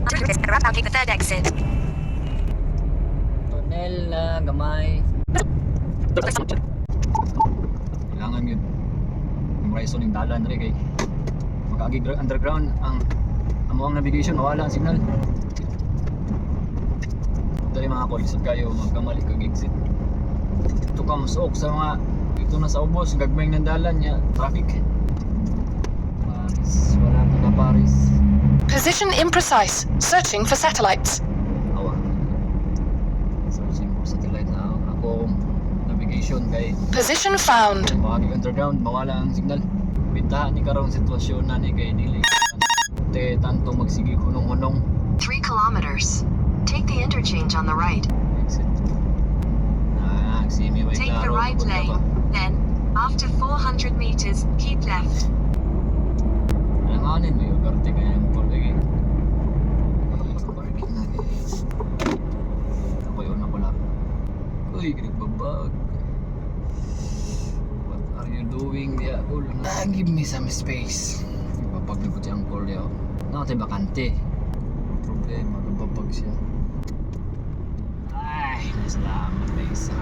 Take the third exit. Tunnel na gamay. Kailangan yun. Yung horizon yung dalan rin kay makaagi underground ang amuang navigation, mawala ang signal. Dali mga call, lisod kayo magkamali kag exit. Ito ka masok sa mga ito na sa ubos, gagmay ng dalan niya, traffic. Paris, wala pa na Paris. Position imprecise. Searching for satellites. Awa. Searching for satellite na ako navigation kay Position found. makaagi underground, mawala ang signal. Bintahan ni karong sitwasyon na ni kay dili. Te tanto magsige hunong-hunong. 3 kilometers. Take the interchange on the right. Exit. Simi way Take the klaro. right Pagod ka lane. ba? Then, after 400 meters, keep left. Alanganin mo yung karte kaya yung call lagi. Parking na guys. Ako yun ako lang. Uy, ginagbabag. What are you doing there? Give me some space. Babag na ko siya ang call yaw. Nakatay bakante. Problema, nababag siya. Ay, nasalamat guys.